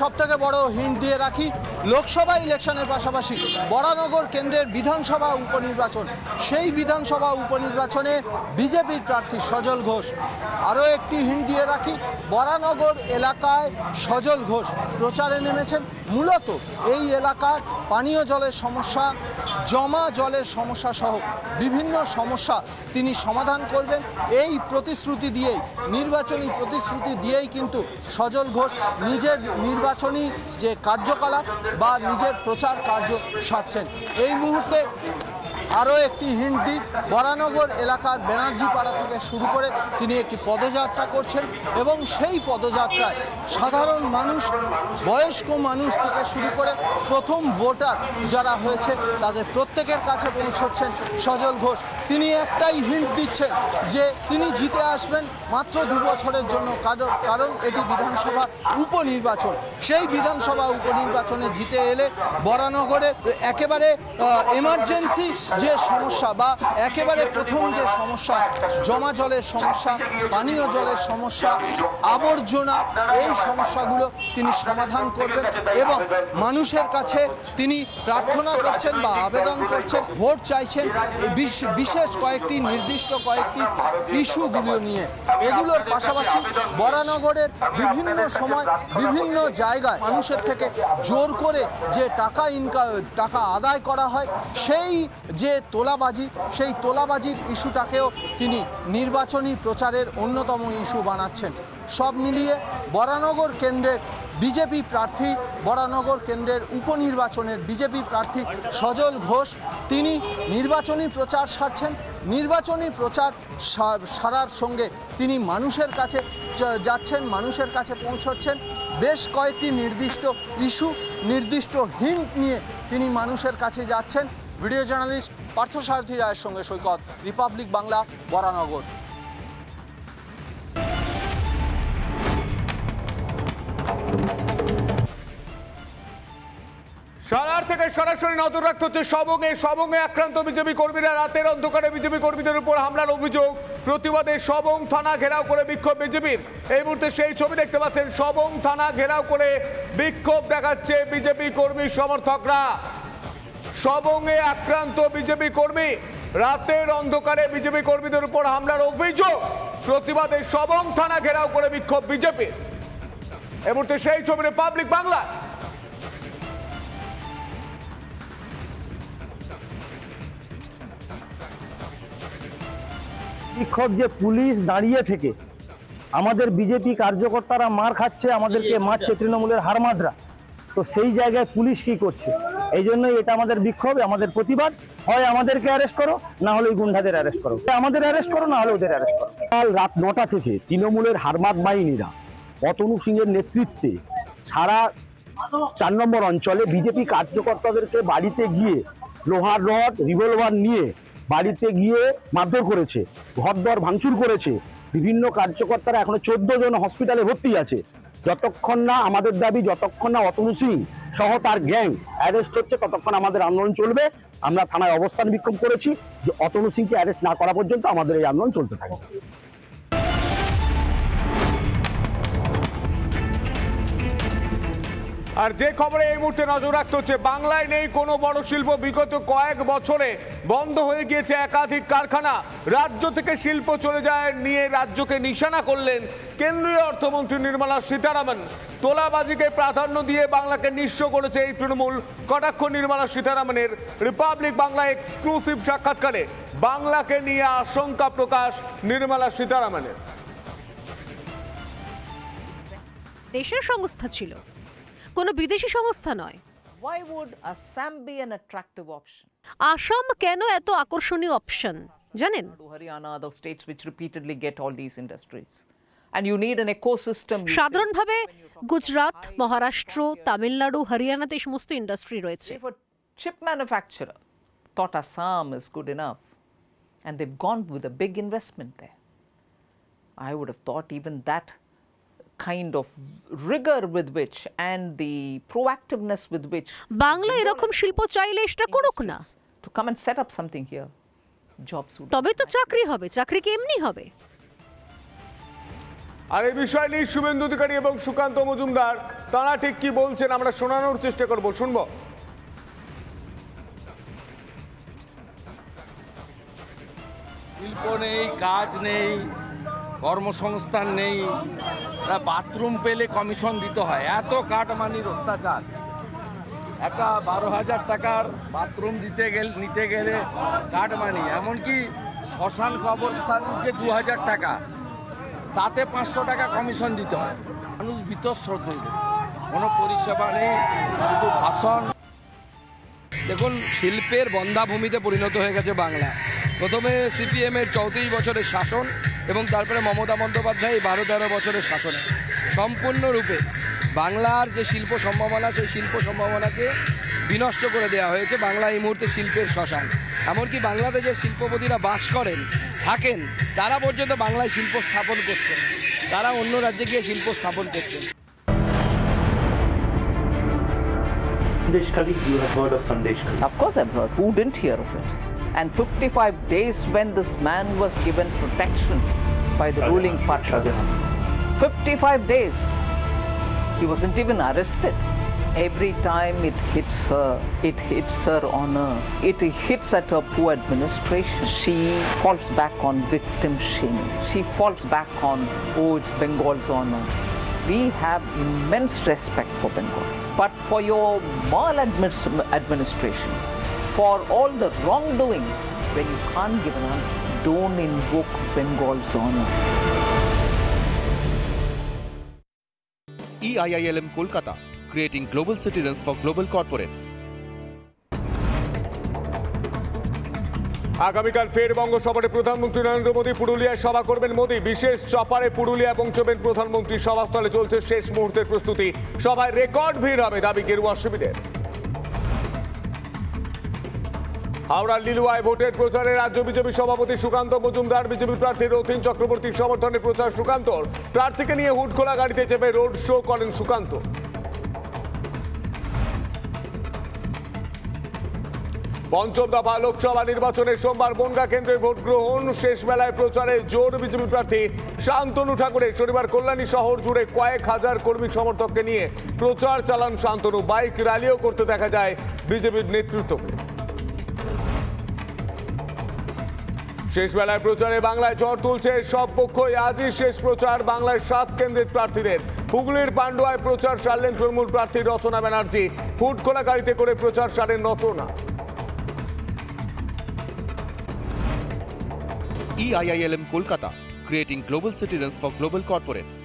সবথেকে বড় হিন্ট দিয়ে রাখি, লোকসভা ইলেকশনের পাশাপাশি বরানগর কেন্দ্রের বিধানসভা উপনির্বাচন, সেই বিধানসভা উপনির্বাচনে বিজেপির প্রার্থী সজল ঘোষ। আরও একটি হিন্ট দিয়ে রাখি, বরানগর এলাকায় সজল ঘোষ প্রচারে নেমেছেন। মূলত এই এলাকার পানীয় জলের সমস্যা, জমা জলের সমস্যা সহ বিভিন্ন সমস্যা তিনি সমাধান করবেন। এই প্রতিশ্রুতি দিয়েই, নির্বাচনী প্রতিশ্রুতি দিয়েই কিন্তু সজল ঘোষ নিজের নির্বাচনী যে কার্যকলাপ বা নিজের প্রচার কার্য সারছেন। এই মুহূর্তে আরও একটি হিন্ট দিই, বরানগর এলাকার ব্যানার্জি পাড়া থেকে শুরু করে তিনি একটি পদযাত্রা করছেন এবং সেই পদযাত্রায় সাধারণ মানুষ, বয়স্ক মানুষ থেকে শুরু করে প্রথম ভোটার যারা হয়েছে তাদের প্রত্যেকের কাছে পৌঁছচ্ছেন সজল ঘোষ। তিনি একটাই হিন্ট দিচ্ছেন যে তিনি জিতে আসবেন মাত্র 2 বছরের জন্য, কারণ এটি বিধানসভা উপনির্বাচন। সেই বিধানসভা উপনির্বাচনে জিতে এলে বরানগরে একেবারে এমার্জেন্সি যে সমস্যা বা একেবারে প্রথম যে সমস্যা, জমা জলের সমস্যা, পানীয় জলের সমস্যা, আবর্জনা, এই সমস্যাগুলো তিনি সমাধান করবেন এবং মানুষের কাছে তিনি প্রার্থনা করছেন বা আবেদন করছেন, ভোট চাইছেন বিশেষ কয়েকটি নির্দিষ্ট কয়েকটি ইস্যুগুলো নিয়ে। এগুলোর পাশাপাশি বরানগরের বিভিন্ন সময় বিভিন্ন জায়গায় মানুষের থেকে জোর করে যে টাকা আদায় করা হয়, সেই যে তোলাবাজি, সেই তোলাবাজির ইস্যুটাকেও তিনি নির্বাচনী প্রচারের অন্যতম ইস্যু বানাচ্ছেন। সব মিলিয়ে বরানগর কেন্দ্রের বিজেপি প্রার্থী, বরানগর কেন্দ্রের উপনির্বাচনের বিজেপি প্রার্থী সজল ঘোষ তিনি নির্বাচনী প্রচার সারছেন। নির্বাচনী প্রচার সারার সঙ্গে তিনি মানুষের কাছে যাচ্ছেন, মানুষের কাছে পৌঁছচ্ছেন। বেশ কয়েকটি নির্দিষ্ট ইস্যু, নির্দিষ্ট হিন্ট নিয়ে তিনি মানুষের কাছে যাচ্ছেন। ভিডিও জার্নালিস্ট পার্থসারথী রায়ের সঙ্গে সৈকত, রিপাবলিক বাংলা, বরানগর। সারার থেকে সরাসরি নজর রাখতে হচ্ছে সবংয়ে আক্রান্ত বিজেপি কর্মীরা। রাতের অন্ধকারে বিজেপি কর্মীদের উপর হামলার অভিযোগ, প্রতিবাদে সবং থানা ঘেরাও করে বিক্ষোভ বিজেপির। এই মুহূর্তে সেই ছবি দেখতে পাচ্ছেন, সবং থানা ঘেরাও করে বিক্ষোভ দেখাচ্ছে বিজেপি কর্মী সমর্থকরা। সবংয়ে আক্রান্ত বিজেপি কর্মী, রাতের অন্ধকারে বিজেপি কর্মীদের উপর হামলার অভিযোগ, প্রতিবাদে সবং থানা ঘেরাও করে বিক্ষোভ বিজেপির। এই মুহূর্তে সেই ছবি রিপাবলিক বাংলা। বিক্ষোভ যে পুলিশ দাঁড়িয়ে থেকে আমাদের বিজেপি কার্যকর্তারা মার খাচ্ছে, আমাদেরকে মারছে তৃণমূলের হারমাদরা, তো সেই জায়গায় পুলিশ কি করছে? এই জন্যই এটা আমাদের বিক্ষোভ, আমাদের প্রতিবাদ। হয় আমাদেরকে অ্যারেস্ট করো, না হলে ওই গুন্ডাদের অ্যারেস্ট করো। আমাদের অ্যারেস্ট করো, না হলে ওদের অ্যারেস্ট করো। কাল রাত 9টা থেকে তৃণমূলের হারমাদ বাহিনীরা অতনু সিংয়ের নেতৃত্বে সারা 4 নম্বর অঞ্চলে বিজেপি কার্যকর্তাদেরকে বাড়িতে গিয়ে লোহার রড, রিভলভার নিয়ে বাড়িতে গিয়ে মারধর করেছে, ঘরদর ভাঙচুর করেছে। বিভিন্ন কার্যকর্তারা এখনো 14 জন হসপিটালে ভর্তি আছে। যতক্ষণ না আমাদের দাবি, যতক্ষণ না অতনু সিং সহ তার গ্যাং অ্যারেস্ট হচ্ছে, ততক্ষণ আমাদের আন্দোলন চলবে। আমরা থানায় অবস্থান বিক্ষোভ করেছি যে অতনু সিংকে অ্যারেস্ট না করা পর্যন্ত আমাদের এই আন্দোলন চলতে থাকে। আর যে খবরে এই মুহূর্তে নজর রাখতে হচ্ছে, বাংলায় নেই কোনো বড় শিল্প। বিগত কয়েক বছরে বন্ধ হয়ে গিয়েছে একাধিক কারখানা। রাজ্য থেকে শিল্প চলে যায় নিয়ে রাজ্যকে নিশানা করলেন কেন্দ্রীয় অর্থমন্ত্রী নির্মলা সীতারামন। তোলাবাজিকে প্রাধান্য দিয়ে বাংলাকে নিঃস্ব করেছে এই তৃণমূল। কটাক্ষ নির্মলা সীতারামনের। রিপাবলিক বাংলা এক্সক্লুসিভ সাক্ষাৎকারে বাংলাকে নিয়ে আশঙ্কা প্রকাশ নির্মলা সীতারামনের। দেশের সংস্থা ছিল, কোনো বিদেশি সংস্থা নয়। Why would Assam be an attractive option? Assam কেন এত আকর্ষণীয় অপশন জানেন? Haryana, the states which repeatedly get all these industries. And you need an ecosystem. সাধারণভাবে গুজরাট, মহারাষ্ট্র, তামিলনাড়ু, হরিয়ানাতে এই সমস্ত ইন্ডাস্ট্রি রয়েছে। If a chip manufacturer thought Assam is good enough and they've gone with a big investment there, I would have thought even that kind of rigor with which and the proactiveness with which Bangla এরকম শিল্প চাইলে এটা করুক না, to come and set up something here, jobs would, তবে তো চাকরি হবে। চাকরি কি এমনি হবে? আর এই বিষয় নিয়ে শুভেন্দু অধিকারী এবং সুকান্ত মজুমদার তারা ঠিক কি বলছেন আমরা শোনানোর চেষ্টা করব, শুনবো। শিল্প নেই, কাজ নেই, কর্মসংস্থান নেই, বাথরুম পেলে কমিশন দিতে হয়, এত কাটমানির অত্যাচার। একটা 12,000 টাকার বাথরুম নিতে গেলে কাটমানি, এমনকি শ্মশান কবরস্থান যে 2,000 টাকা, তাতে 500 টাকা কমিশন দিতে হয়। মানুষ বিতস্রোত হয়ে যায়, কোনো পরিষেবা নেই, শুধু ভাষণ। দেখুন, শিল্পের বন্ধাভূমিতে পরিণত হয়ে গেছে বাংলা। প্রথমে সিপিএমের 34 বছরের শাসন এবং তারপরে মমতা বন্দ্যোপাধ্যায় 12-13 বছরের শাসনে সম্পূর্ণরূপে বাংলার যে শিল্প সম্ভাবনা, সেই শিল্প সম্ভাবনাকে বিনষ্ট করে দেওয়া হয়েছে। বাংলা এই মুহূর্তে শিল্পের শ্মশান। এমনকি বাংলাতে যে শিল্পপতিরা বাস করেন, থাকেন, তারা পর্যন্ত বাংলায় শিল্প স্থাপন করছেন, তারা অন্য রাজ্যে গিয়ে শিল্প স্থাপন করছেন। Sandeshkhali, you have heard of Sandeshkhali? Of course I've heard. Who didn't hear of it? And 55 days when this man was given protection by the ruling party. 55 days. He wasn't even arrested. Every time it hits her honor. It hits at her poor administration. She falls back on victim shaming. She falls back on, oh, it's Bengal's honor. We have immense respect for Bengal. But for your maladministration, for all the wrongdoings, when you can't give an answer, don't invoke Bengal's honor. EIILM Kolkata, creating global citizens for global corporates. আগামীকাল ফের বঙ্গ সফরে প্রধানমন্ত্রী নরেন্দ্র মোদী পুরুলিয়ায় সভা করবেন মোদী। বিশেষ চপারে পুরুলিয়া পৌঁছবেন প্রধানমন্ত্রী। সভাস্থলে চলছে শেষ মুহূর্তের প্রস্তুতি। সভায় রেকর্ড ভিড় হবে দাবি গেরুয়া শিবিরের। হাওড়ার লিলুয়ায় ভোটের প্রচারে রাজ্য বিজেপি সভাপতি সুকান্ত মজুমদার, বিজেপি প্রার্থী রথীন চক্রবর্তীর সমর্থনে প্রচার সুকান্তর। প্রার্থীকে নিয়ে হুডখোলা গাড়িতে চেপে রোড শো করেন সুকান্ত। পঞ্চম দফা লোকসভা নির্বাচনে সোমবার বনগাঁ কেন্দ্রে ভোট গ্রহণ। শেষ বেলায় প্রচারে জোর বিজেপি প্রার্থী শান্তনু ঠাকুরের। শনিবার কল্যাণী শহর জুড়ে কয়েক হাজার কর্মী সমর্থককে নিয়ে প্রচার চালান শান্তনু। বাইক র্যালিও করতে দেখা যায় বিজেপির নেতৃত্বকে। শেষ বেলায় প্রচারে বাংলায় ঝড় তুলছে সব পক্ষই। আজই শেষ প্রচার বাংলায় 7 কেন্দ্রের প্রার্থীদের। হুগলির পান্ডুয়ায় প্রচার সারলেন তৃণমূল প্রার্থী রচনা ব্যানার্জি। হুডখোলা গাড়িতে করে প্রচার সারেন রচনা। EIILM Kolkata, creating global citizens for global corporates.